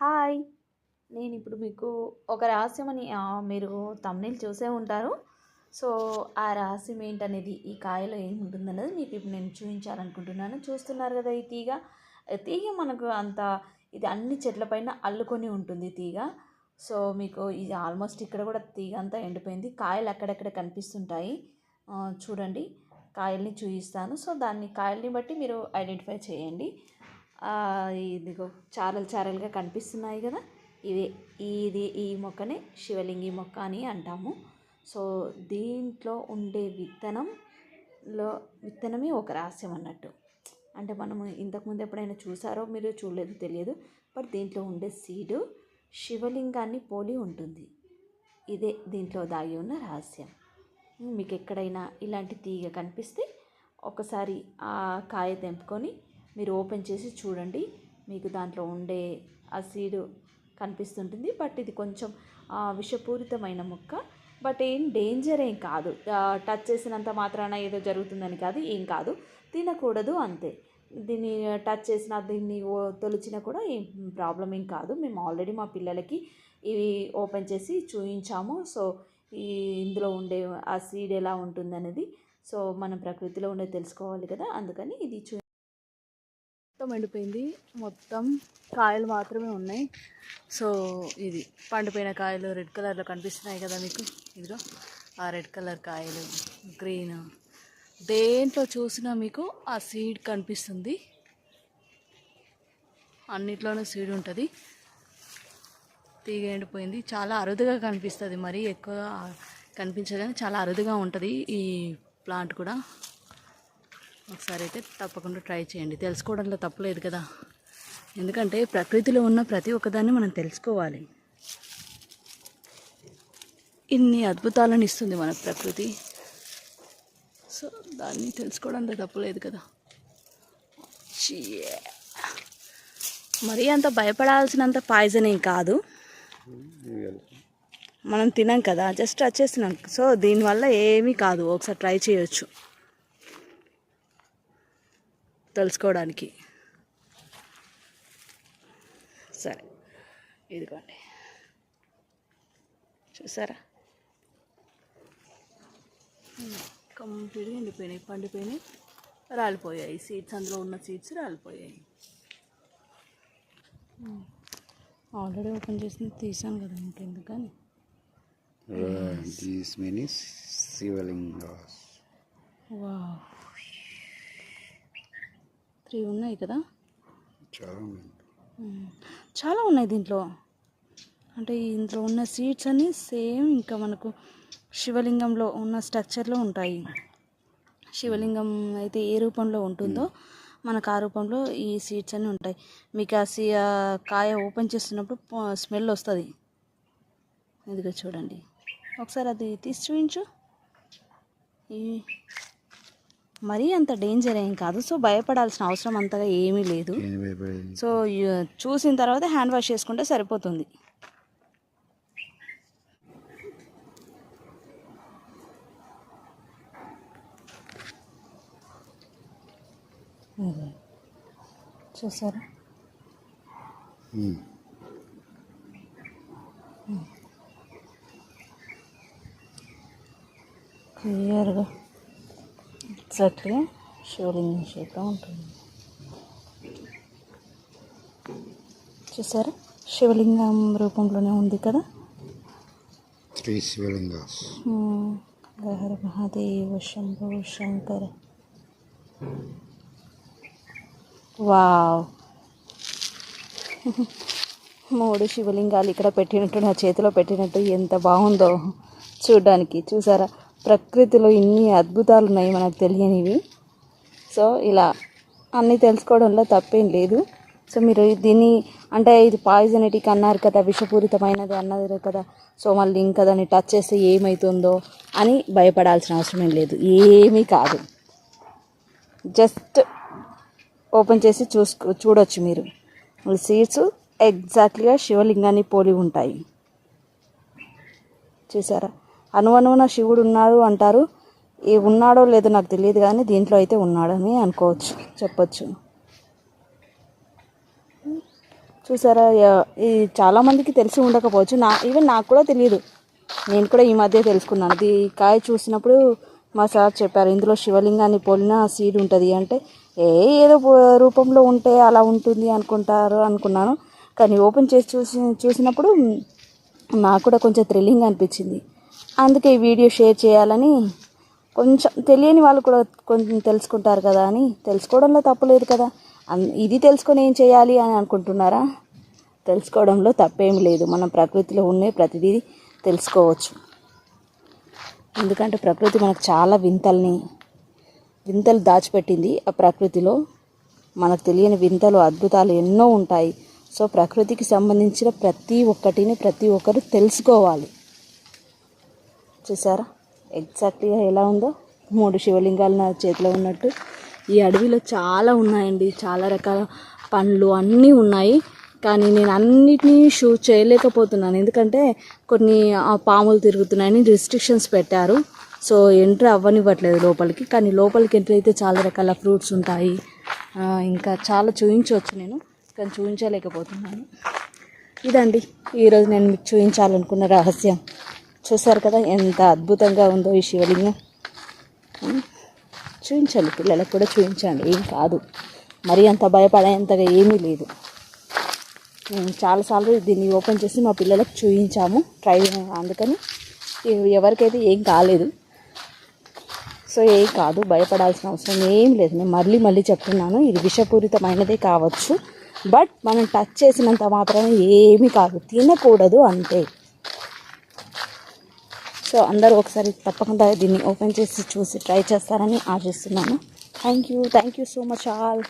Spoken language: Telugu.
హాయ్! నేనిప్పుడు మీకు ఒక రహస్యమని మీరు థంబ్‌నెయిల్ చూసే ఉంటారు. సో, ఆ రహస్యం ఏంటనేది, ఈ కాయలో ఏముంటుందన్నది మీకు ఇప్పుడు నేను చూయించాలనుకుంటున్నాను. చూస్తున్నారు గదా! ఈ తీగ. తీగ మనకు అంత ఇది అన్ని చెట్ల పైన అల్లుకొని ఉంటుంది తీగ. సో, మీకు ఇది ఆల్మోస్ట్ ఇక్కడ గూడా తీగ అంతా ఎండిపోయింది. కాయలు అక్కడక్కడ కనిపిస్తుంటాయి. చూడండి, కాయల్ని చూయిస్తాను. సో, కాయల్ని బట్టి మీరు ఐడెంటిఫై చేయండి. ఇదిగో చారలు చారలుగా కనిపిస్తున్నాయి కదా, ఈ మొక్కనే శివలింగి మొక్క అని అంటాము. సో దీంట్లో ఉండే విత్తనమే ఒక రహస్యం అన్నట్టు. అంటే మనము ఇంతకుముందు ఎప్పుడైనా చూసారో మీరు చూడలేదు తెలియదు. బట్ దీంట్లో ఉండే సీడు శివలింగాన్ని పోలి ఉంటుంది. ఇదే దీంట్లో దాగి ఉన్న రహస్యం. మీకు ఎక్కడైనా ఇలాంటి తీగ కనిపిస్తే ఒకసారి ఆ కాయ తెంపుకొని మీరు ఓపెన్ చేసి చూడండి. మీకు దాంట్లో ఉండే ఆ సీడు కనిపిస్తుంటుంది. బట్ ఇది కొంచెం విషపూరితమైన మొక్క. బట్ ఏం డేంజర్ ఏం కాదు. టచ్ చేసినంత మాత్రాన ఏదో జరుగుతుందని కాదు, ఏం కాదు. తినకూడదు అంతే. దీన్ని టచ్ చేసినా, దీన్ని తొలిచినా కూడా ఏం ప్రాబ్లం ఏం కాదు. మేము ఆల్రెడీ మా పిల్లలకి ఇవి ఓపెన్ చేసి చూయించాము. సో ఇందులో ఉండే ఆ సీడ్ ఎలా ఉంటుందనేది, సో మనం ప్రకృతిలో ఉండే తెలుసుకోవాలి కదా, అందుకని ఇది మొత్తం ఎండిపోయింది. మొత్తం కాయలు మాత్రమే ఉన్నాయి. సో ఇది పండిపోయిన కాయలు రెడ్ కలర్లో కనిపిస్తున్నాయి కదా మీకు. ఇదిగో ఆ రెడ్ కలర్ కాయలు, గ్రీన్, దేంట్లో చూసినా మీకు ఆ సీడ్ కనిపిస్తుంది. అన్నిట్లోనూ సీడ్ ఉంటుంది. తీగ ఎండిపోయింది. చాలా అరుదుగా కనిపిస్తుంది, మరీ ఎక్కువ కనిపించదు కానీ చాలా అరుదుగా ఉంటుంది ఈ ప్లాంట్ కూడా. ఒకసారి అయితే తప్పకుండా ట్రై చేయండి. తెలుసుకోవడంలో తప్పలేదు కదా, ఎందుకంటే ప్రకృతిలో ఉన్న ప్రతి ఒక్కదాన్ని మనం తెలుసుకోవాలి. ఇన్ని అద్భుతాలను ఇస్తుంది మన ప్రకృతి. సో దాన్ని తెలుసుకోవడంలో తప్పలేదు కదా. మరీ అంత భయపడాల్సినంత పాయిజన్ ఏం కాదు, మనం తినాం కదా, జస్ట్ టచ్ చేస్తున్నాం. సో దీనివల్ల ఏమీ కాదు. ఒకసారి ట్రై చేయొచ్చు తెలుసుకోవడానికి. సరే, ఇదిగోండి, చూసారా కంప్లీట్గా ఎండిపోయినాయి, పండిపోయినాయి, రాలిపోయాయి. సీడ్స్, అందులో ఉన్న సీడ్స్ రాలిపోయాయి. ఆల్రెడీ ఓపెన్ చేసి తీసాను కదా, ఇంకెందుకని. These many Shivalingas. వావ్, 3 ఉన్నాయి కదా. చాలా ఉన్నాయి దీంట్లో. అంటే ఇందులో ఉన్న సీడ్స్ అన్నీ సేమ్ ఇంకా మనకు శివలింగంలో ఉన్న స్ట్రక్చర్లో ఉంటాయి. శివలింగం అయితే ఏ రూపంలో ఉంటుందో మనకు ఆ రూపంలో ఈ సీడ్స్ అన్నీ ఉంటాయి. మీకు ఆ కాయ ఓపెన్ చేస్తున్నప్పుడు స్మెల్ వస్తుంది. ఇదిగో చూడండి, ఒకసారి అది తీసి చూపించు. మరీ అంత డేంజర్ ఏం కాదు. సో భయపడాల్సిన అవసరం అంతగా ఏమీ లేదు. సో చూసిన తర్వాత హ్యాండ్ వాష్ చేసుకుంటే సరిపోతుంది. చూసారా, క్లియర్గా ఎగ్జాక్ట్గా శివలింగం షేప్లో ఉంటుంది. చూసారా, శివలింగం రూపంలోనే ఉంది కదా. 3 శివలింగాస్. హర మహాదేవ శంభో శంకర. వావ్, 3 శివలింగాలు ఇక్కడ పెట్టినట్టు, నా చేతిలో పెట్టినట్టు ఎంత బాగుందో చూడ్డానికి. చూసారా, ప్రకృతిలో ఇన్ని అద్భుతాలు ఉన్నాయి మనకు తెలియనివి. సో ఇలా అన్నీ తెలుసుకోవడంలో తప్పేం లేదు. సో మీరు దీన్ని, అంటే ఇది పాయిజనెటిక్ అన్నారు కదా, విషపూరితమైనది అన్నారు కదా. సో మళ్ళీ ఇంకా దాన్ని టచ్ చేస్తే ఏమవుతుందో అని భయపడాల్సిన అవసరం ఏం లేదు. ఏమీ కాదు. జస్ట్ ఓపెన్ చేసి చూడొచ్చు మీరు. సీడ్స్ ఎగ్జాక్ట్లీగా శివలింగాన్ని పోలి ఉంటాయి. చూసారా, అనువనువున శివుడు ఉన్నాడు అంటారు. ఉన్నాడో లేదో నాకు తెలియదు, కానీ దీంట్లో అయితే ఉన్నాడని చెప్పొచ్చు. చూసారా, ఇది చాలామందికి తెలిసి ఉండకపోవచ్చు. ఈవెన్ నాకు కూడా తెలియదు. నేను కూడా ఈ మధ్య తెలుసుకున్నాను. ఇది కాయ చూసినప్పుడు మా సార్ చెప్పారు, ఇందులో శివలింగాన్ని పోలిన సీడ్ ఉంటుంది అంటే, ఏదో రూపంలో ఉంటే అలా ఉంటుంది అనుకున్నాను. కానీ ఓపెన్ చేసి చూసినప్పుడు నాకు కూడా కొంచెం థ్రిల్లింగ్ అనిపించింది. అందుకే ఈ వీడియో షేర్ చేయాలని, కొంచెం తెలియని వాళ్ళు కూడా కొంచెం తెలుసుకుంటారు కదా అని. తెలుసుకోవడంలో తప్పు లేదు కదా. ఇది తెలుసుకొని ఏం చేయాలి అని అనుకుంటున్నారా? తెలుసుకోవడంలో తప్పేం లేదు. మనం ప్రకృతిలో ఉండే ప్రతిదీ తెలుసుకోవచ్చు. ఎందుకంటే ప్రకృతి మనకు చాలా వింతలు దాచిపెట్టింది. ఆ ప్రకృతిలో మనకు తెలియని వింతలు, అద్భుతాలు ఎన్నో ఉంటాయి. సో ప్రకృతికి సంబంధించిన ప్రతి ఒక్కరు తెలుసుకోవాలి. చూసారా ఎగ్జాక్ట్గా ఎలా ఉందో? 3 శివలింగాలు నా చేతిలో ఉన్నట్టు. ఈ అడవిలో చాలా ఉన్నాయండి, చాలా రకాల పండ్లు అన్నీ ఉన్నాయి. కానీ నేను అన్నిటినీ షూట్ చేయలేకపోతున్నాను. ఎందుకంటే కొన్ని పాములు తిరుగుతున్నాయని రిస్ట్రిక్షన్స్ పెట్టారు. సో ఎంట్రీ అవ్వనివ్వట్లేదు లోపలికి. కానీ లోపలికి ఎంట్రీ అయితే చాలా రకాల ఫ్రూట్స్ ఉంటాయి. ఇంకా చాలా చూపించవచ్చు నేను, కానీ చూపించలేకపోతున్నాను. ఇదండి ఈరోజు నేను మీకు చూపించాలనుకున్న రహస్యం. చూసారు కదా ఎంత అద్భుతంగా ఉందో ఈ శివలింగం. చూపించండి, పిల్లలకు కూడా చూపించండి, ఏం కాదు. మరీ అంత భయపడేంతగా ఏమీ లేదు. చాలాసార్లు దీన్ని ఓపెన్ చేసి మా పిల్లలకు చూపించాము, అందుకని ఎవరికైతే ఏం కాలేదు. సో ఏం కాదు, భయపడాల్సిన అవసరం ఏం లేదు. నేను మళ్ళీ చెప్తున్నాను, ఇది విషపూరితమైనదే కావచ్చు, బట్ మనం టచ్ చేసినంత మాత్రమే ఏమీ కాదు, తినకూడదు అంతే. సో అందరూ ఒకసారి తప్పకుండా దీన్ని ఓపెన్ చేసి చూసి ట్రై చేస్తారని ఆశిస్తున్నాను. Thank you so much all.